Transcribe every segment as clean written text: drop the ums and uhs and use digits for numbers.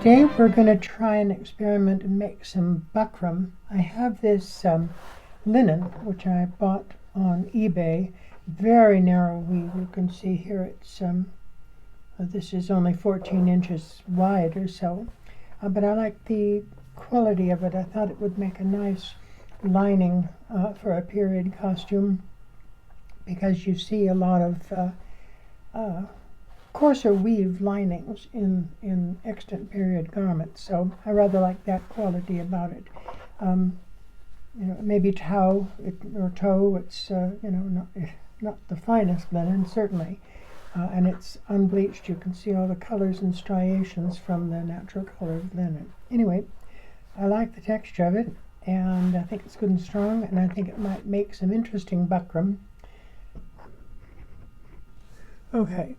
Today we're going to try an experiment and make some buckram. I have this linen which I bought on eBay, very narrow weave. You can see here it's this is only 14 inches wide or so, but I like the quality of it. I thought it would make a nice lining for a period costume, because you see a lot of coarser weave linings in extant period garments, so I rather like that quality about it. Maybe toe, it's not the finest linen, certainly, and it's unbleached. You can see all the colors and striations from the natural color of linen. Anyway, I like the texture of it, and I think it's good and strong, and I think it might make some interesting buckram. Okay.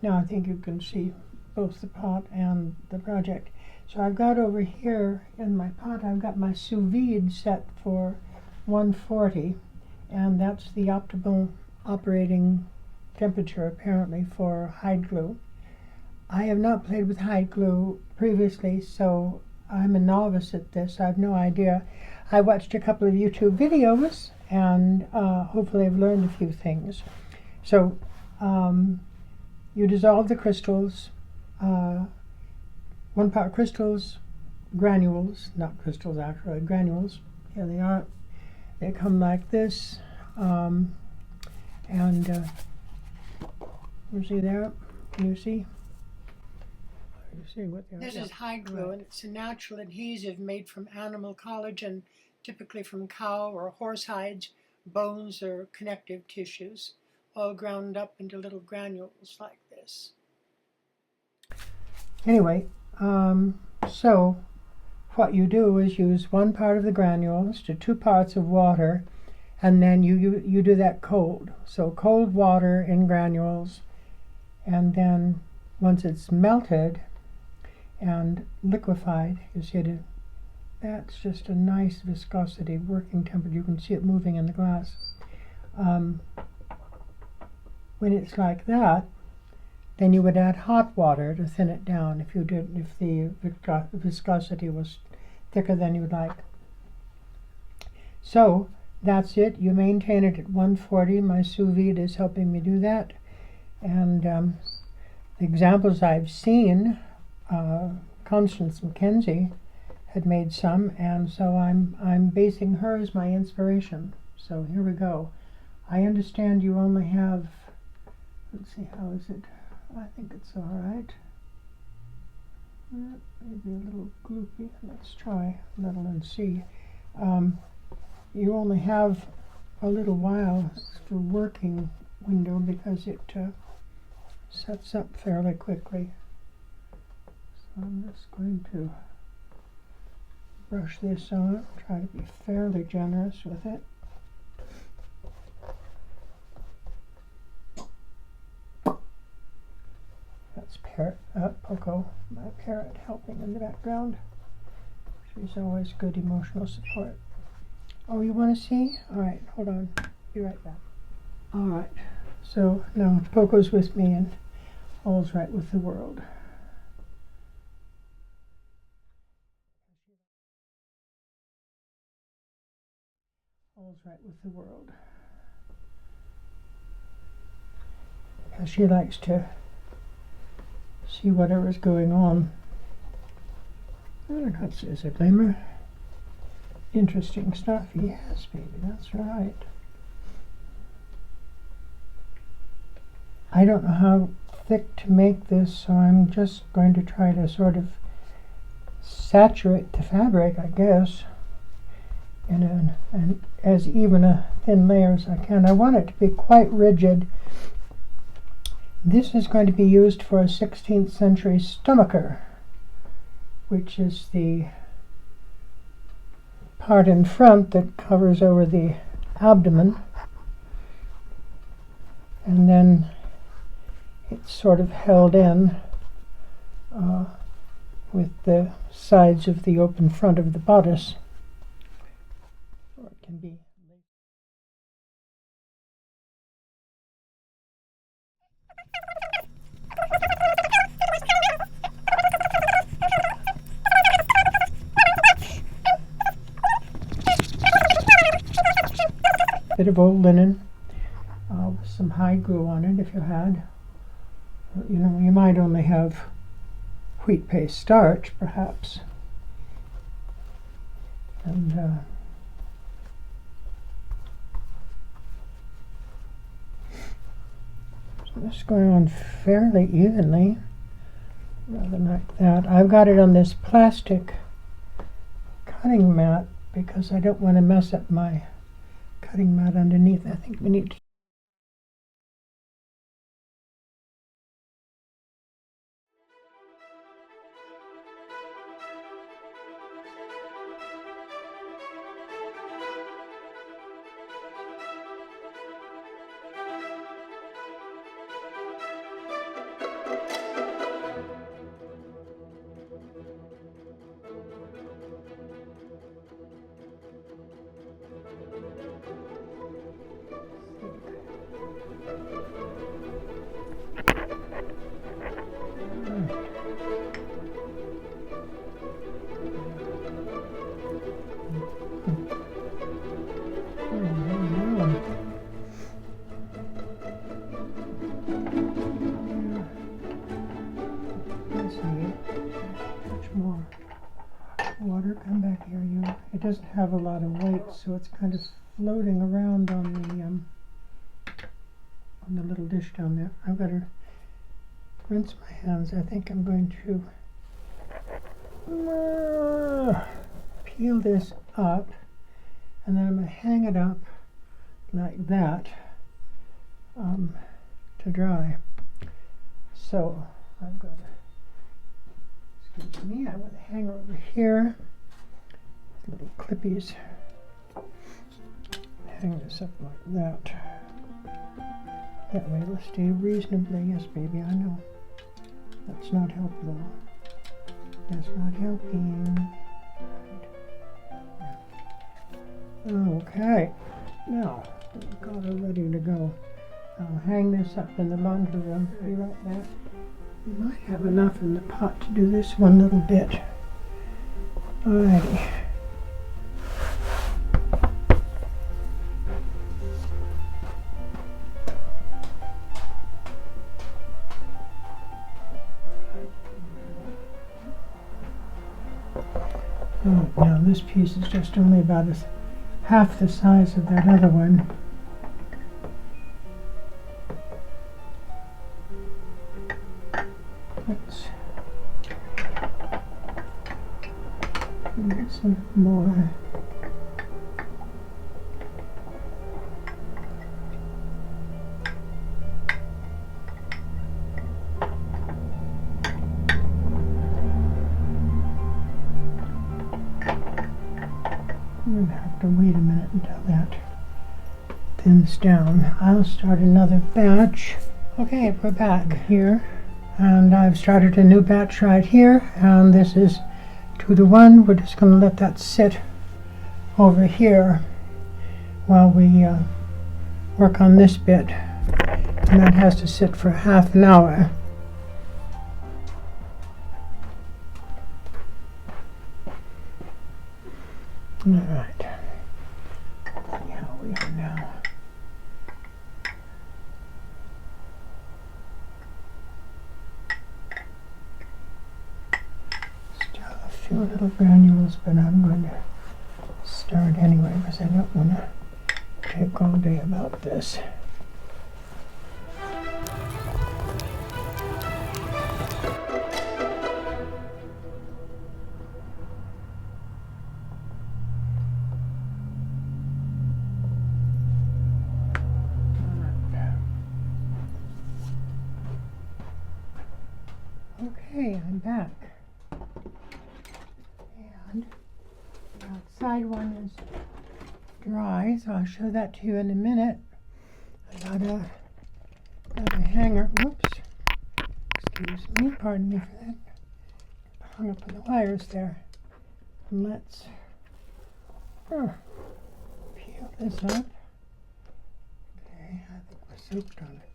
Now I think you can see both the pot and the project. So I've got over here in my pot, I've got my sous vide set for 140, and that's the optimal operating temperature apparently for hide glue. I have not played with hide glue previously, so I'm a novice at this. I have no idea. I watched a couple of YouTube videos, and hopefully I've learned a few things. So you dissolve the crystals, 1 part crystals, granules, not crystals actually, granules. Here they are. They come like this, and you see there? Can you see? You see what they are? This is hide glue, and it's a natural adhesive made from animal collagen, typically from cow or horse hides, bones, or connective tissues, all ground up into little granules like this. Anyway, so what you do is use 1 part of the granules to 2 parts of water, and then you do that cold. So cold water in granules, and then once it's melted and liquefied, you see that's just a nice viscosity, working temperature. You can see it moving in the glass. When it's like that, then you would add hot water to thin it down if the viscosity was thicker than you would like. So that's it. You maintain it at 140. My sous vide is helping me do that. And the examples I've seen, Constance McKenzie had made some, and so I'm basing her as my inspiration. So here we go. I understand you only have, let's see, how is it? I think it's all right. Maybe a little gloopy. Let's try a little and see. You only have a little while for working window because it sets up fairly quickly. So I'm just going to brush this on, try to be fairly generous with it. That's Poco, my parrot, helping in the background. She's always good emotional support. Oh, you want to see? All right, hold on. Be right back. All right, so now Poco's with me, and all's right with the world. All's right with the world. Because she likes to see whatever's going on. I don't know, is a glimmer. Interesting stuff. Yes, baby, that's right. I don't know how thick to make this, so I'm just going to try to sort of saturate the fabric, I guess, in as even a thin layer as I can. I want it to be quite rigid. This is going to be used for a 16th century stomacher, which is the part in front that covers over the abdomen, and then it's sort of held in with the sides of the open front of the bodice, so it can be. bit of old linen with some hide glue on it if you had. You know, you might only have wheat paste starch, perhaps. And so this is going on fairly evenly, rather than like that. I've got it on this plastic cutting mat because I don't want to mess up my cutting mat underneath. I think we need to water. Come back here, you. It doesn't have a lot of weight, so it's kind of floating around on the little dish down there. I've got to rinse my hands. I think I'm going to peel this up, and then I'm going to hang it up like that to dry. So I've got to. Excuse me, I want to hang over here. Little clippies. Hang this up like that. That way it'll stay reasonably. Yes, baby, I know. That's not helpful. That's not helping. Okay. Now, we've got her ready to go. I'll hang this up in the laundry room. Be right back. We might have enough in the pot to do this one little bit. Alrighty. Oh, now this piece is just only about half the size of that other one. Let's get some more. I'm going to have to wait a minute until that thins down. I'll start another batch. Okay, we're back here. And I've started a new batch right here, and this is 2-to-1. We're just going to let that sit over here while we work on this bit. And that has to sit for half an hour. All right. Let's see how we are now. Few little granules, but I'm going to start anyway because I don't want to take all day about this. Okay, I'm back. And the outside one is dry, so I'll show that to you in a minute. I got a hanger. Whoops. Excuse me. Pardon me for that. Hung up on the wires there. And let's peel this up. Okay, I think we're soaked on it.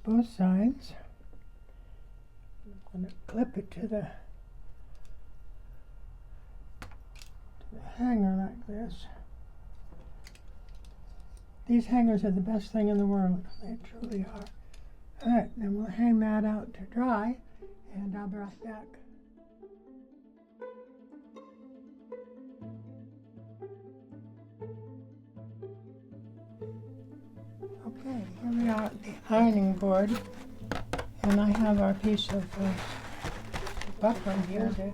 Both sides. I'm going to clip it to the hanger like this. These hangers are the best thing in the world. They truly are. All right, then we'll hang that out to dry, and I'll be right back. Okay, here we are at the ironing board, and I have our piece of Buckram here. I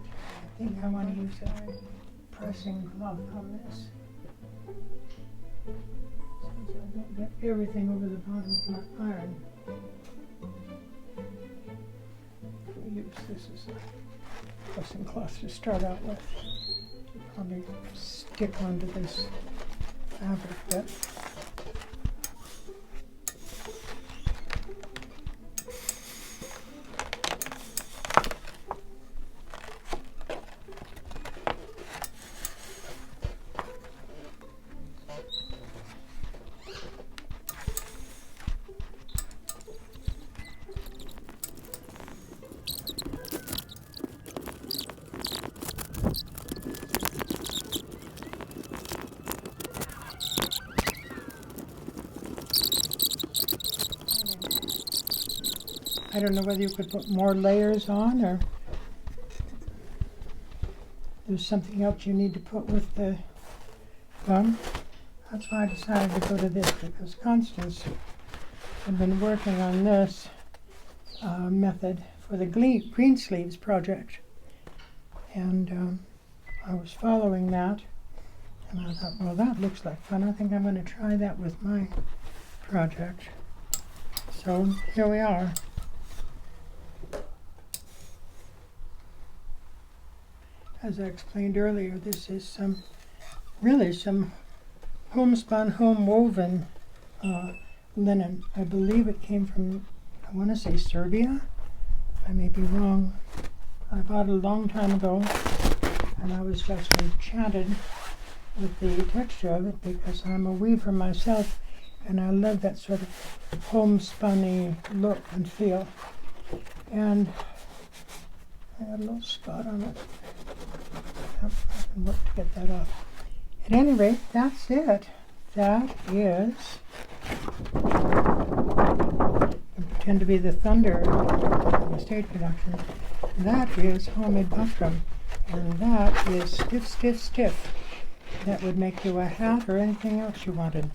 think I want to use a pressing glove on this, so I don't get everything over the bottom of my iron. We'll use this as a pressing cloth to start out with. It'll probably stick onto this fabric bit. I don't know whether you could put more layers on, or there's something else you need to put with the gum. That's why I decided to go to this, because Constance had been working on this method for the green sleeves project, and I was following that, and I thought, well, that looks like fun. I think I'm going to try that with my project. So here we are. As I explained earlier, this is really some homespun, home woven linen. I believe it came from, I want to say Serbia. I may be wrong. I bought it a long time ago, and I was just enchanted with the texture of it, because I'm a weaver myself, and I love that sort of homespun-y look and feel. And I got a little spot on it. I can work to get that off. At any rate, that's it. That is, I pretend to be the thunder in the stage production. That is homemade Buckram, and that is stiff, stiff, stiff. That would make you a hat or anything else you wanted.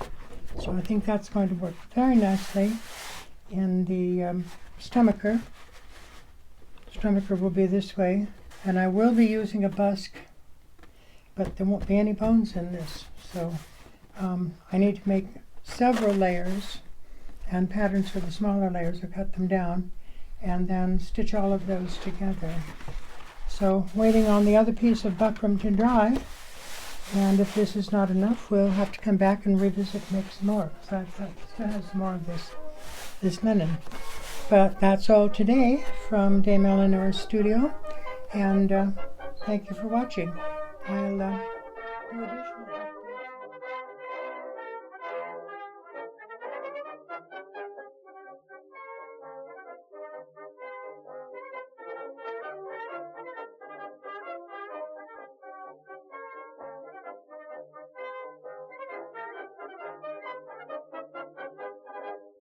So I think that's going to work very nicely in the stomacher. Stomacher will be this way, and I will be using a busk, but there won't be any bones in this. So I need to make several layers and patterns for the smaller layers, or cut them down, and then stitch all of those together. So waiting on the other piece of Buckram to dry, and if this is not enough, we'll have to come back and revisit and make some more, because I still have some more of this linen. But that's all today from Dame Eleanor's studio, and thank you for watching. I'll